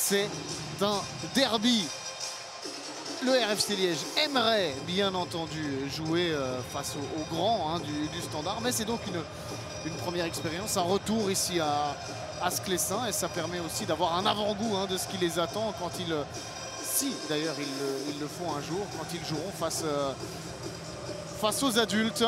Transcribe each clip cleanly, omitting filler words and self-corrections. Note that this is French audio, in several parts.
C'est un derby. Le RFC Liège aimerait bien entendu jouer face aux grands hein, du Standard, mais c'est donc une première expérience, un retour ici à Sclessin, et ça permet aussi d'avoir un avant-goût hein, de ce qui les attend quand ils, si d'ailleurs ils le font un jour, quand ils joueront face aux adultes.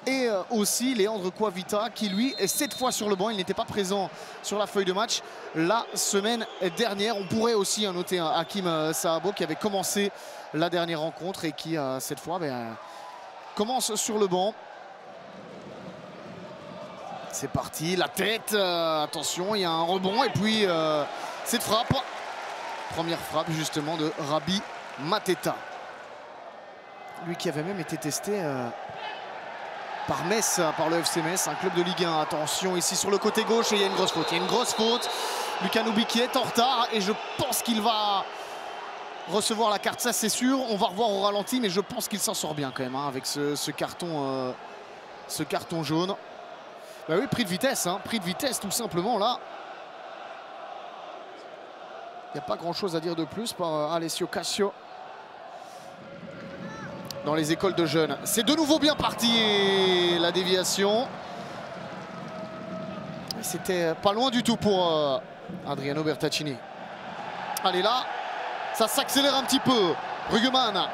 Et aussi Léandre Coavita qui lui est cette fois sur le banc. Il n'était pas présent sur la feuille de match la semaine dernière. On pourrait aussi noter Hakim Sahabo qui avait commencé la dernière rencontre et qui cette fois commence sur le banc. C'est parti, la tête, attention, il y a un rebond et puis cette frappe. Première frappe justement de Rabi Mateta. Lui qui avait même été testé par Metz, par le FC Metz, un club de Ligue 1. Attention ici sur le côté gauche et il y a une grosse faute. Il y a une grosse faute. Lucas Noubi qui est en retard et je pense qu'il va recevoir la carte, ça c'est sûr. On va revoir au ralenti, mais je pense qu'il s'en sort bien quand même hein, avec ce carton jaune. Bah oui, pris de vitesse tout simplement là. Il n'y a pas grand chose à dire de plus par Alessio Cassio. Dans les écoles de jeunes. C'est de nouveau bien parti et la déviation. C'était pas loin du tout pour Adriano Bertaccini. Allez là, ça s'accélère un petit peu. Bruggemann.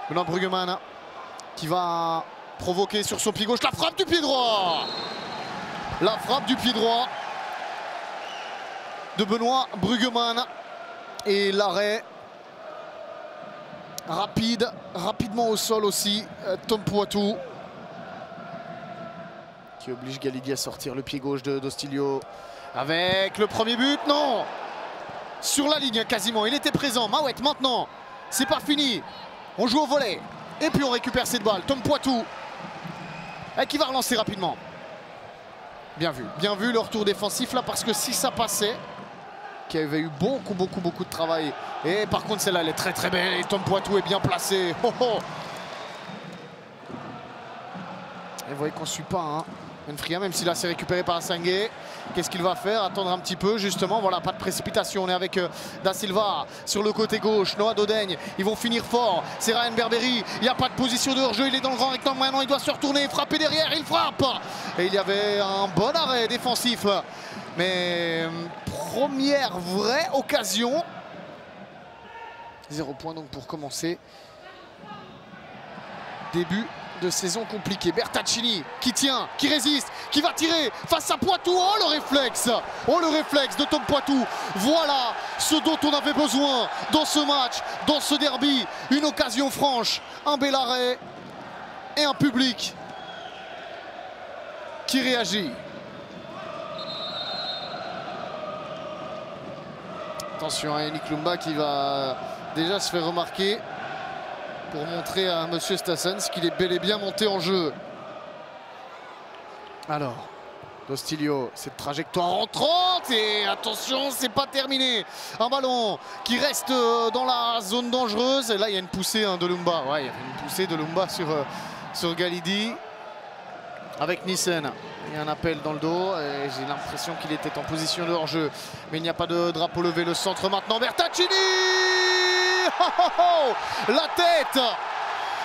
Benoît Bruggemann qui va provoquer sur son pied gauche la frappe du pied droit. La frappe du pied droit de Benoît Bruggemann et l'arrêt. Rapidement au sol aussi, Tom Poitou qui oblige Galidi à sortir le pied gauche d'Ostilio avec le premier but, non, sur la ligne quasiment, il était présent. Mawet maintenant, c'est pas fini, on joue au volet et puis on récupère cette balle. Tom Poitou qui va relancer rapidement. Bien vu le retour défensif là, parce que si ça passait, qui avait eu beaucoup de travail. Et par contre celle-là elle est très belle et Tom Poitou est bien placé. Oh oh. Et vous voyez qu'on ne suit pas hein. Benfria, même si là c'est récupéré par Assangué. Qu'est-ce qu'il va faire? Attendre un petit peu justement. Voilà, pas de précipitation. On est avec Da Silva sur le côté gauche. Noah Dodaigne, ils vont finir fort. C'est Ryan Berberi. Il n'y a pas de position de hors-jeu. Il est dans le grand rectangle maintenant. Il doit se retourner, frapper derrière. Il frappe. Et il y avait un bon arrêt défensif. Mais première vraie occasion. 0 point donc pour commencer. Début de saison compliqué. Bertaccini qui tient, qui résiste, qui va tirer face à Poitou. Oh le réflexe de Tom Poitou. Voilà ce dont on avait besoin dans ce match, dans ce derby. Une occasion franche, un bel arrêt et un public qui réagit. Attention à Yannick Lumba qui va déjà se faire remarquer pour montrer à Monsieur Stassens qu'il est bel et bien monté en jeu. Alors, Dostilio, cette trajectoire rentrante et attention, c'est pas terminé. Un ballon qui reste dans la zone dangereuse. Et là, il y a une poussée de Lumba. Ouais, il y avait une poussée de Lumba sur Galidi. Avec Nissen, il y a un appel dans le dos et j'ai l'impression qu'il était en position de hors-jeu. Mais il n'y a pas de drapeau levé. Le centre maintenant, Bertaccini. Oh, oh, oh, la tête.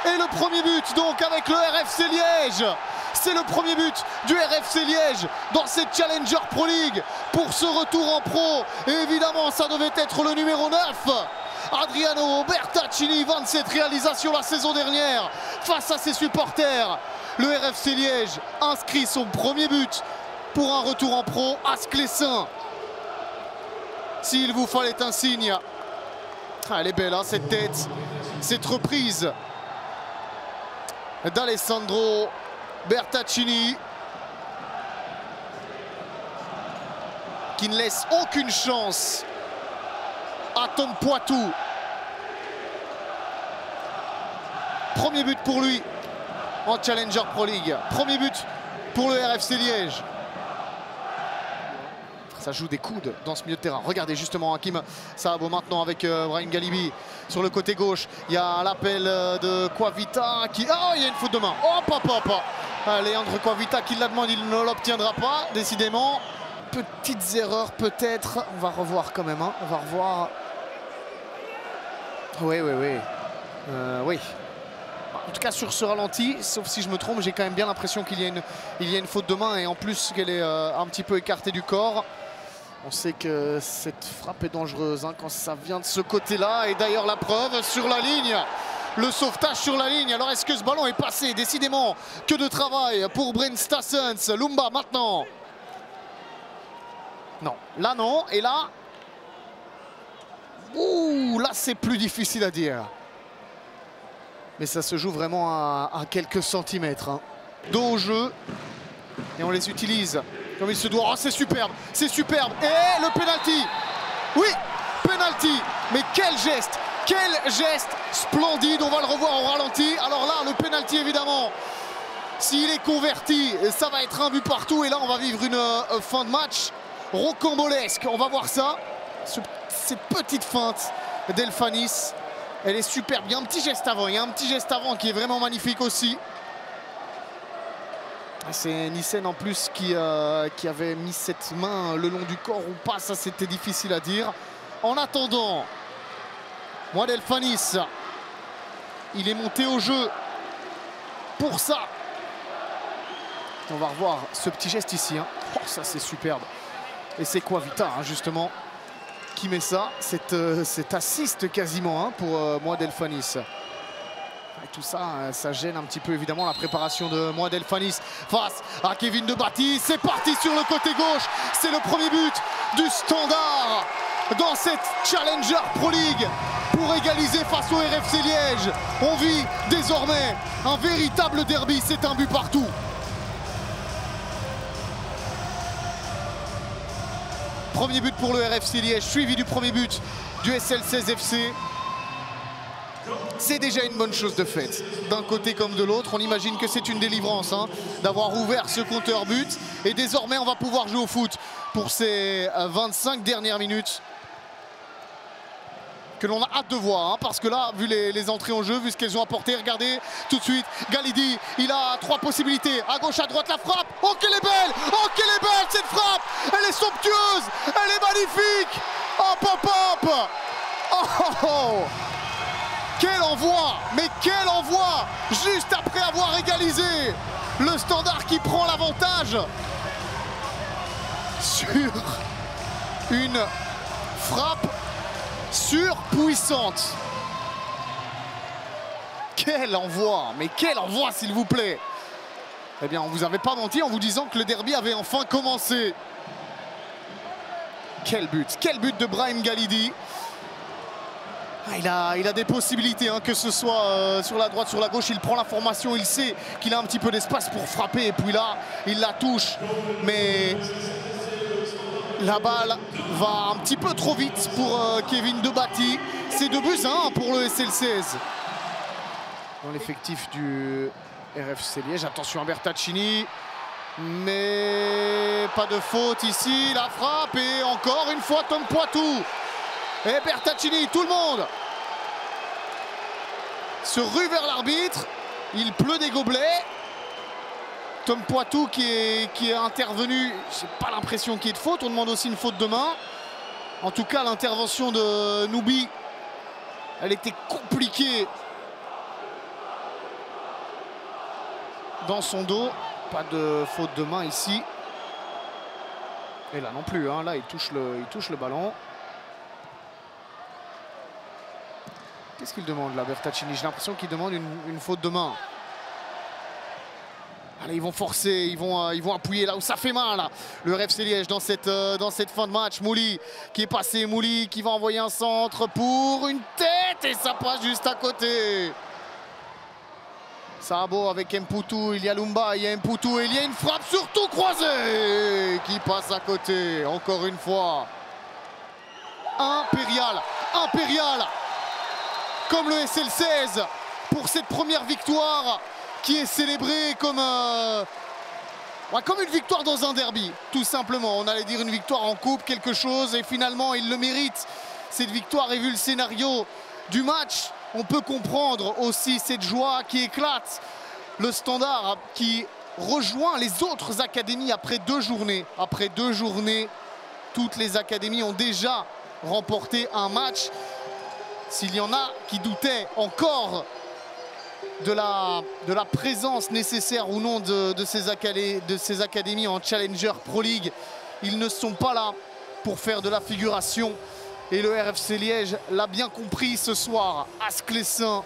Et le premier but donc avec le RFC Liège. C'est le premier but du RFC Liège dans cette Challenger Pro League pour ce retour en pro. Et évidemment, ça devait être le numéro 9. Adriano Bertaccini, 27 réalisations la saison dernière face à ses supporters. Le RFC Liège inscrit son premier but pour un retour en pro à Sclessin. S'il vous fallait un signe. Ah, elle est belle hein, cette tête, cette reprise d'Alessandro Bertaccini qui ne laisse aucune chance à Tom Poitou. Premier but pour lui en Challenger Pro League. Premier but pour le RFC Liège. Ça joue des coudes dans ce milieu de terrain. Regardez justement Hakim Sahabo maintenant avec Brahim Galibi sur le côté gauche. Il y a l'appel de Coavita qui... Oh, il y a une faute de main. Hop, hop, hop. Léandre Coavita qui la demande, il ne l'obtiendra pas, décidément. petites erreurs peut-être. On va revoir quand même, hein. On va revoir. Oui. Oui. En tout cas sur ce ralenti, sauf si je me trompe, j'ai quand même bien l'impression qu'il y a une faute de main et en plus qu'elle est un petit peu écartée du corps. On sait que cette frappe est dangereuse hein, quand ça vient de ce côté-là. Et d'ailleurs la preuve sur la ligne, le sauvetage sur la ligne. Alors est-ce que ce ballon est passé? Décidément, que de travail pour Brent Stassens. Lumba maintenant. Non, là non, et là... Ouh, là c'est plus difficile à dire. Mais ça se joue vraiment à quelques centimètres. Hein. Dos au jeu. Et on les utilise comme il se doit. Oh, c'est superbe, c'est superbe. Et le penalty. Oui, penalty. Mais quel geste splendide. On va le revoir au ralenti. Alors là, le penalty évidemment. S'il est converti, ça va être un but partout. Et là, on va vivre une fin de match rocambolesque. On va voir ça. Cette petite feinte d'Elfanis. Elle est superbe. Il y a un petit geste avant. Il y a un petit geste avant qui est vraiment magnifique aussi. C'est Nissen en plus qui avait mis cette main le long du corps ou pas. Ça, c'était difficile à dire. En attendant, Mouad Elfanis, il est monté au jeu pour ça. On va revoir ce petit geste ici. Hein. Oh, ça, c'est superbe. Et c'est quoi Vita, hein, justement, qui met ça, cet assist quasiment hein, pour Mouad Elfanis. Et tout ça, ça gêne un petit peu évidemment la préparation de Mouad Elfanis face à Kevin Debatty. C'est parti sur le côté gauche, c'est le premier but du Standard dans cette Challenger Pro League pour égaliser face au RFC Liège. On vit désormais un véritable derby, c'est un but partout. Premier but pour le RFC Liège, suivi du premier but du SL16 FC. C'est déjà une bonne chose de fait, d'un côté comme de l'autre. On imagine que c'est une délivrance hein, d'avoir ouvert ce compteur but. Et désormais, on va pouvoir jouer au foot pour ces 25 dernières minutes que l'on a hâte de voir. Hein, parce que là, vu les entrées en jeu, vu ce qu'elles ont apporté, regardez tout de suite, Galidi, il a 3 possibilités. À gauche, à droite, la frappe. Oh, qu'elle est belle! Oh, qu'elle est belle cette frappe! Elle est somptueuse! Elle est magnifique! Hop, hop, hop! Oh, oh, oh! Quel envoi! Mais quel envoi! Juste après avoir égalisé, le Standard qui prend l'avantage sur une frappe surpuissante. Quel envoi! Mais quel envoi s'il vous plaît! Eh bien on vous avait pas menti en vous disant que le derby avait enfin commencé. Quel but de Brahim Galidi. Il a des possibilités, hein, que ce soit sur la droite, sur la gauche, il prend la formation, il sait qu'il a un petit peu d'espace pour frapper et puis là, il la touche. Mais la balle va un petit peu trop vite pour Kevin Debatty. C'est 2-1 pour le SL16. Dans l'effectif du RFC Liège, attention à Bertaccini. Mais pas de faute ici, la frappe et encore une fois Tom Poitou. Et Bertaccini, tout le monde se rue vers l'arbitre. Il pleut des gobelets. Tom Poitou qui est intervenu. J'ai pas l'impression qu'il y ait de faute. On demande aussi une faute de main. En tout cas, l'intervention de Noubi, elle était compliquée dans son dos. Pas de faute de main ici. Et là non plus. Hein. Là, il touche le ballon. Qu'est-ce qu'il demande là, Bertaccini? J'ai l'impression qu'il demande une faute de main. Allez, ils vont forcer, ils vont appuyer là où ça fait mal. Là. Le RFC Liège dans cette fin de match. Mouli qui est passé, Mouli qui va envoyer un centre pour une tête et ça passe juste à côté. Sabo avec Mputu, il y a Lumba, il y a Mputu et il y a une frappe surtout croisée qui passe à côté, encore une fois. Impérial, comme le SL16 pour cette première victoire qui est célébrée comme une victoire dans un derby, tout simplement. On allait dire une victoire en coupe, quelque chose, et finalement il le mérite, cette victoire. Et vu le scénario du match, on peut comprendre aussi cette joie qui éclate. Le Standard qui rejoint les autres académies après 2 journées. Après 2 journées, toutes les académies ont déjà remporté un match. S'il y en a qui doutaient encore de la présence nécessaire ou non de ces académies en Challenger Pro League, ils ne sont pas là pour faire de la figuration. Et le RFC Liège l'a bien compris ce soir. Asclessin